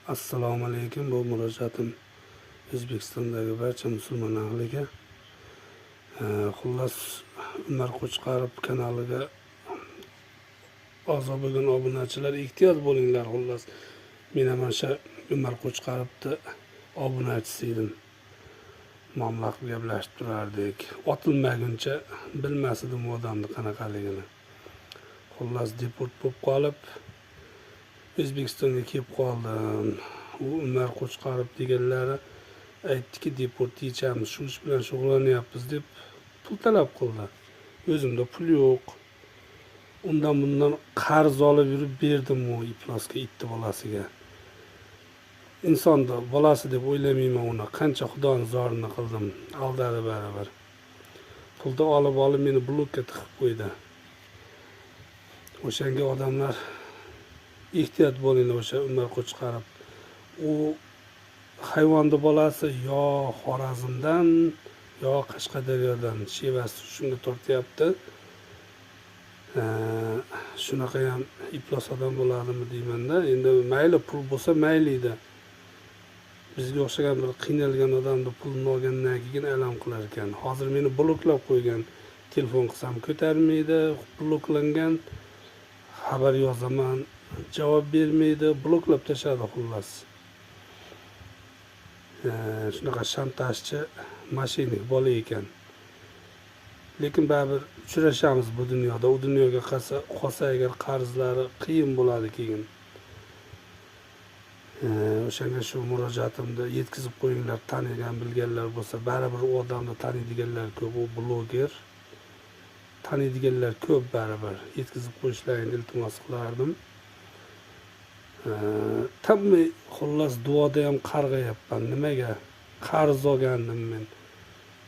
Assalomu alaykum. Bu murojaatim O'zbekistondagi barcha musulmon ahliga. Xullas, Umar Qo'chqarov kanaliga a'zo bo'lgan obunachilar ehtiyot bo'linglar. Xullas, men ham o'sha Umar Qo'chqarovni obunachisi edim. Mamlaq gaplashib turardik. Otilmaguncha bilmas edim u odamni qanaqaligini. Xullas, deport bo'lib qolib O'zbekistonga kelib qoldim. U Umar Qo'chqarov deganlari aytdiki, deport yechamiz, shu ish bilan shug'ullanyapmiz deb pul talab qildi. O'zimda pul yo'q. Undan bundan qarz olib yurib berdim u iflosga, itni bolasiga. Insonni bolasi deb o'ylamayman uni. Qancha Xudoning zorini qildim, aldadi baribir. Pulni olib meni blokka tiqib qo'ydi. O'shanga odamlar ehtiyot bo'linglar. O'sha Umar Qo'chqarov u hayvonni bolasi yo Xorazmdan yo Qashqadaryodan shevasi shunga tortyapti. Shunaqa ham iflos odam bo'ladimi deymanda. Endi mayli pul bo'lsa mayli edi. Bizga o'xshagan bir qiynalgan odamni pulni olgandan keyin alam qilar ekan. Hozir meni bloklab qo'ygan. Telefon qilsam ko'tarmaydi, bloklangan. Xabar yozaman, javob bermaydi, bloklab tashladi xullas. Shunaqa shantajchi, mashinik bola ekan. Lekin baribir uchrashamiz bu dunyoda. U dunyoga qolsa agar qarzlari qiyin bo'ladi keyin. O'shanga shu murojaatimni yetkazib qo'yinglar, tanigan bilganlar bo'lsa. Baribir u odamni taniydiganlar ko'p, u bloger. Taniydiganlar ko'p baribir. Yetkazib qo'yishlarini iltimos qilardim. Tabii xullas duoda ham qarg'ayapman. Nimaga? Qarz olgandim men.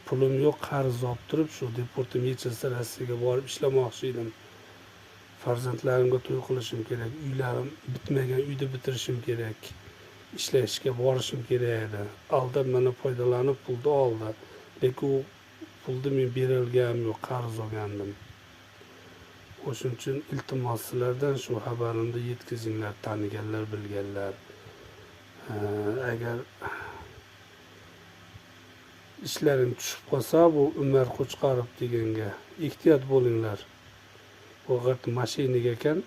Pulim yo'q, qarz olib turib shu deportim yechilsa Rossiyaga borib ishlamoqchi edim. Farzandlarimga to'y qilishim kerak, uylarim bitmagan uyni bitirishim kerak. Ishlashga borishim kerak edi. Aldab mana foydalanib pulni oldi. Lekin u pulni men berilganim yo'q, qarz olgandim. O'shuning uchun iltimos sizlardan shu xabarimni yetkazinglar, taniganlar, bilganlar. Agar ishlaring tushib qolsa, bu Umar Qo'chqarov deganga ehtiyot bo'linglar. Bu g'irt mashinik ekan,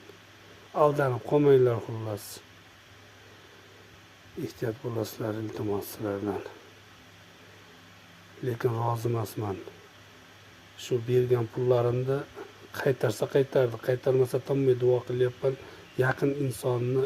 aldanib qolmanglar xullas. Ehtiyot bo'lasizlar, iltimos sizlardan. Lekin rozi emasman. Shu bergan pullarimni qaytarsa qaytardi, qaytarmasa tinmay duo qilyapman. Yaqin insonni